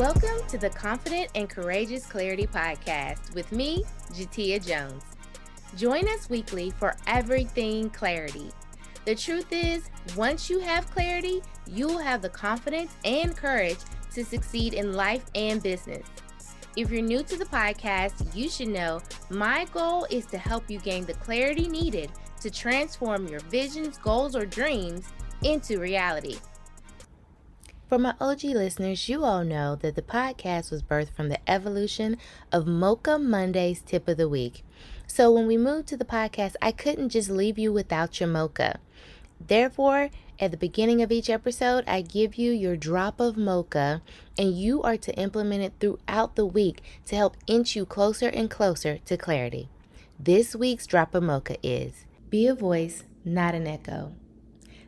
Welcome to the Confident and Courageous Clarity Podcast with me, Jateya Jones. Join us weekly for everything clarity. The truth is, once you have clarity, you'll have the confidence and courage to succeed in life and business. If you're new to the podcast, you should know my goal is to help you gain the clarity needed to transform your visions, goals, or dreams into reality. For my OG listeners, you all know that the podcast was birthed from the evolution of Mocha Monday's Tip of the Week. So when we moved to the podcast, I couldn't just leave you without your mocha. Therefore, at the beginning of each episode, I give you your drop of mocha, and you are to implement it throughout the week to help inch you closer and closer to clarity. This week's drop of mocha is: be a voice, not an echo.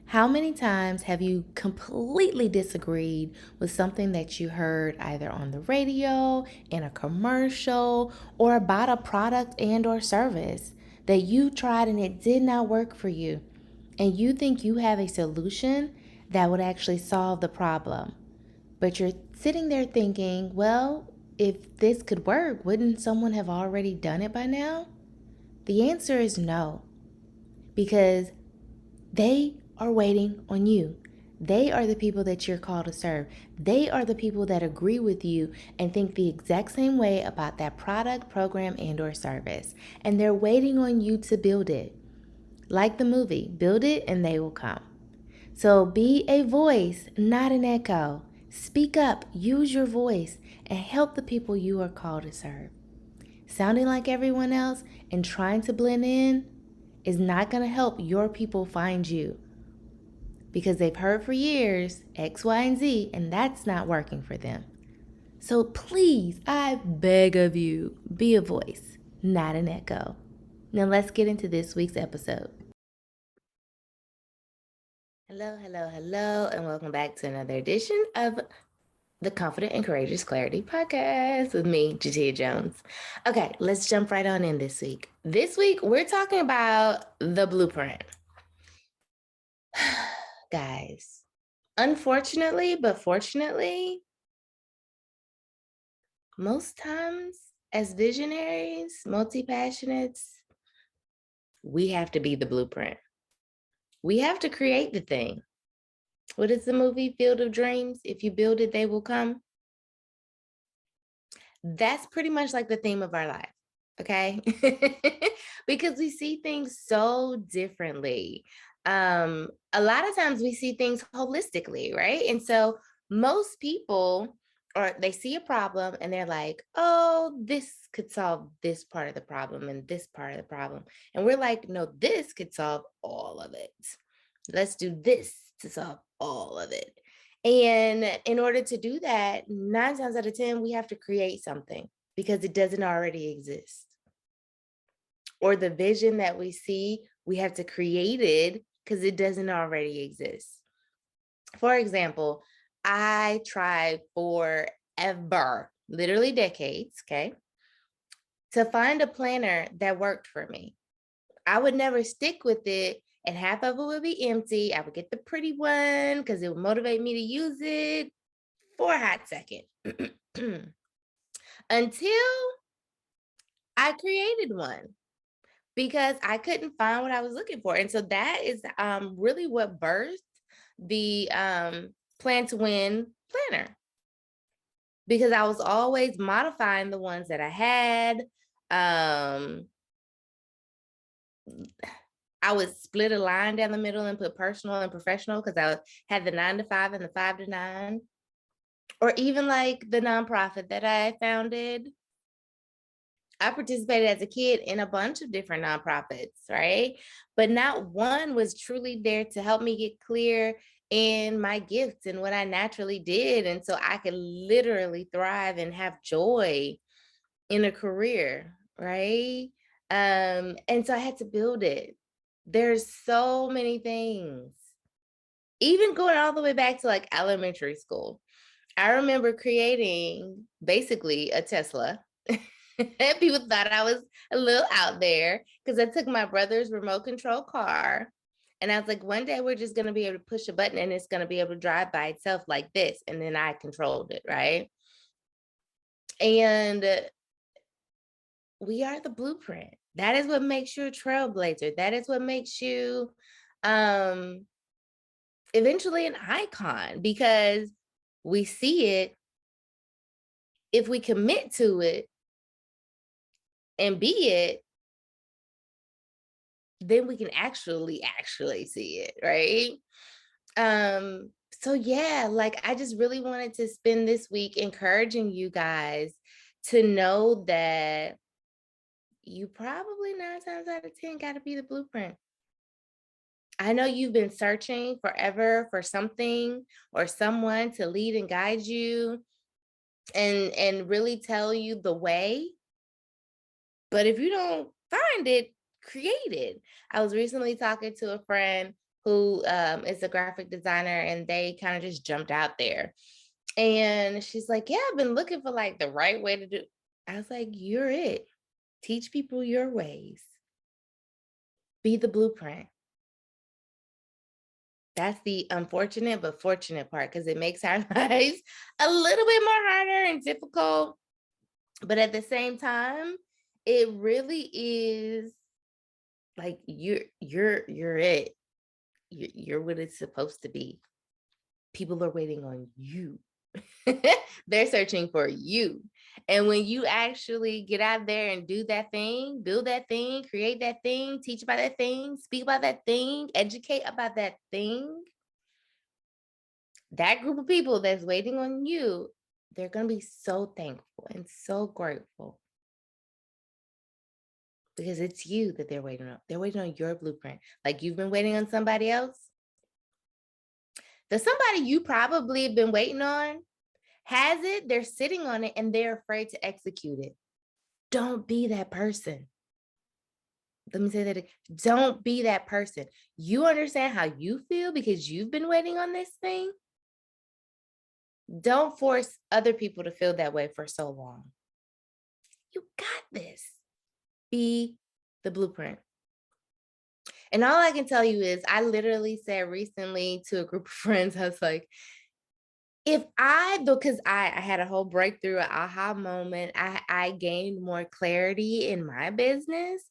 How many times have you completely disagreed with something that you heard either on the radio, in a commercial, or about a product and or service that you tried and it did not work for you, and you think you have a solution that would actually solve the problem? But you're sitting there thinking, well, if this could work, wouldn't someone have already done it by now? The answer is no, because they are waiting on you. They are the people that you're called to serve. They are the people that agree with you and think the exact same way about that product, program, and or service. And they're waiting on you to build it. Like the movie, build it and they will come. So be a voice, not an echo. Speak up, use your voice, and help the people you are called to serve. Sounding like everyone else and trying to blend in is not going to help your people find you, because they've heard for years X, Y, and Z, and that's not working for them. So please, I beg of you, be a voice, not an echo. Now let's get into this week's episode. Hello, and welcome back to another edition of the Confident and Courageous Clarity Podcast with me, Jateya Jones. Okay, let's jump right on in this week. This week, we're talking about the blueprint. Guys, unfortunately, but fortunately, most times as visionaries, multi-passionates, we have to be the blueprint. We have to create the thing. What is the movie Field of Dreams? If you build it, they will come. That's pretty much like the theme of our life, okay? Because we see things so differently. A lot of times we see things holistically, right? And so most people, or they see a problem and they're like, oh, this could solve this part of the problem and this part of the problem. And we're like, no, this could solve all of it. Let's do this to solve all of it. And in order to do that, 9 times out of 10, we have to create something because it doesn't already exist. Or the vision that we see, we have to create it because it doesn't already exist. For example, I tried forever, literally decades, okay, to find a planner that worked for me. I would never stick with it, and half of it would be empty. I would get the pretty one because it would motivate me to use it for a hot second until I created one because I couldn't find what I was looking for. And so that is really what birthed the Plan to Win planner, because I was always modifying the ones that I had. I would split a line down the middle and put personal and professional because I had the 9 to 5 and the 5 to 9. Or even like the nonprofit that I founded. I participated as a kid in a bunch of different nonprofits, right? But not one was truly there to help me get clear in my gifts and what I naturally did. And so I could literally thrive and have joy in a career, right? And so I had to build it. There's so many things, even going all the way back to like elementary school. I remember creating basically a Tesla. People thought I was a little out there because I took my brother's remote control car and I was like, one day we're just going to be able to push a button and it's going to be able to drive by itself like this. And then I controlled it, right? And we are the blueprint. That is what makes you a trailblazer. That is what makes you eventually an icon, because we see it. If we commit to it and be it, then we can actually see it, right? So yeah, like I just really wanted to spend this week encouraging you guys to know that you probably 9 times out of 10 got to be the blueprint. I know you've been searching forever for something or someone to lead and guide you and really tell you the way. But if you don't find it, create it. I was recently talking to a friend who is a graphic designer, and they kind of just jumped out there. And she's like, yeah, I've been looking for like the right way to do. I was like, you're it. Teach people your ways. Be the blueprint. That's the unfortunate but fortunate part, because it makes our lives a little bit more harder and difficult. But at the same time, it really is like you're it. You're what it's supposed to be. People are waiting on you. They're searching for you. And when you actually get out there and do that thing, build that thing, create that thing, teach about that thing, speak about that thing, educate about that thing, that group of people that's waiting on you, they're going to be so thankful and so grateful, because it's you that they're waiting on. They're waiting on your blueprint. Like you've been waiting on somebody else. The somebody you probably have been waiting on has it, they're sitting on it, and they're afraid to execute it. Don't be that person. Let me say that again. Don't be that person. You understand how you feel because you've been waiting on this thing. Don't force other people to feel that way for so long. You got this. Be the blueprint. And all I can tell you is I literally said recently to a group of friends, I was like, because I had a whole breakthrough, an aha moment, I gained more clarity in my business.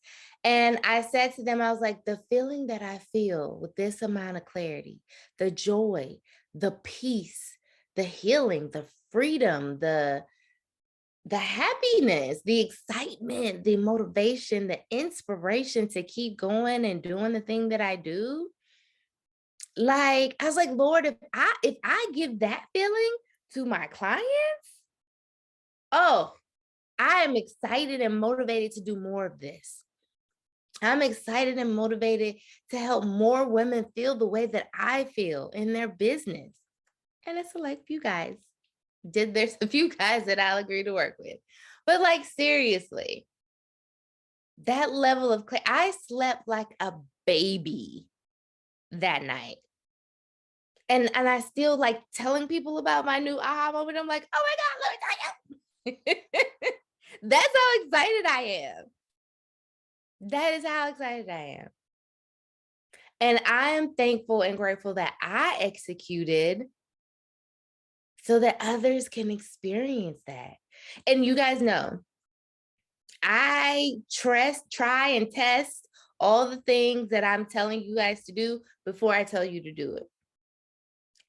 And I said to them, I was like, the feeling that I feel with this amount of clarity, the joy, the peace, the healing, the freedom, the happiness, the excitement, the motivation, the inspiration to keep going and doing the thing that I do. Like, I was like, Lord, if I give that feeling to my clients, oh, I am excited and motivated to do more of this. I'm excited and motivated to help more women feel the way that I feel in their business. And it's like few guys. There's a few guys that I'll agree to work with. But like seriously, that level of I slept like a baby that night. And I still like telling people about my new aha moment. I'm like, oh my God, let me tell you. That's how excited I am. That is how excited I am. And I am thankful and grateful that I executed so that others can experience that. And you guys know, I try and test all the things that I'm telling you guys to do before I tell you to do it.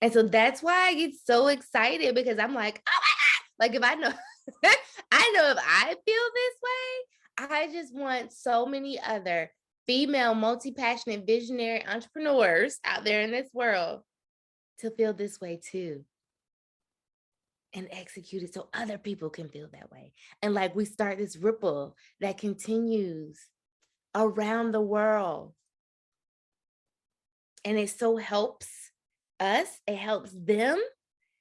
And so that's why I get so excited, because I'm like, oh my God. Like if I know, I know if I feel this way, I just want so many other female, multi-passionate, visionary entrepreneurs out there in this world to feel this way too. And execute it so other people can feel that way. And like we start this ripple that continues around the world. And it so helps us, it helps them,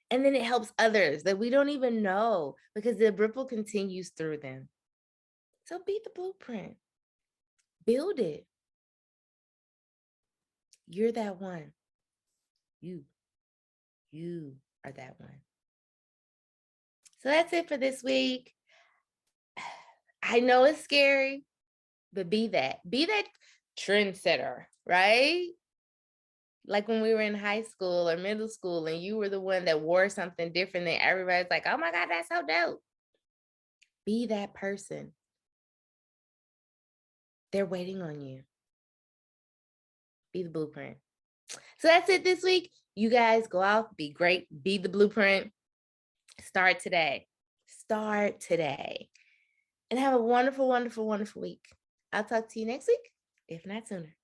and then it helps others that we don't even know, because the ripple continues through them. So be the blueprint. Build it. You're that one. You are that one. So that's it for this week. I know it's scary, but be that. Be that trendsetter, right? Like when we were in high school or middle school and you were the one that wore something different than everybody's like, oh my God, that's so dope. Be that person. They're waiting on you. Be the blueprint. So that's it this week. You guys go out, be great, be the blueprint. Start today. Start today. And have a wonderful, wonderful, wonderful week. I'll talk to you next week, if not sooner.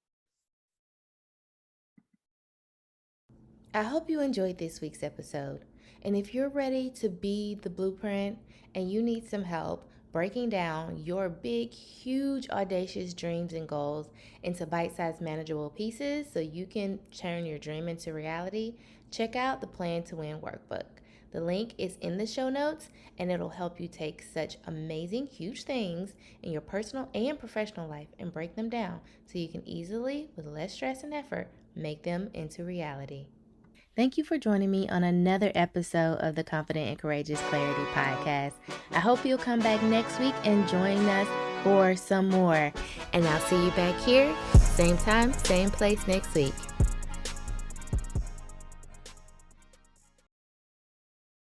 I hope you enjoyed this week's episode. And if you're ready to be the blueprint and you need some help breaking down your big, huge, audacious dreams and goals into bite-sized, manageable pieces so you can turn your dream into reality, check out the Plan to Win workbook. The link is in the show notes, and it'll help you take such amazing, huge things in your personal and professional life and break them down so you can easily, with less stress and effort, make them into reality. Thank you for joining me on another episode of the Confident and Courageous Clarity Podcast. I hope you'll come back next week and join us for some more. And I'll see you back here, same time, same place next week.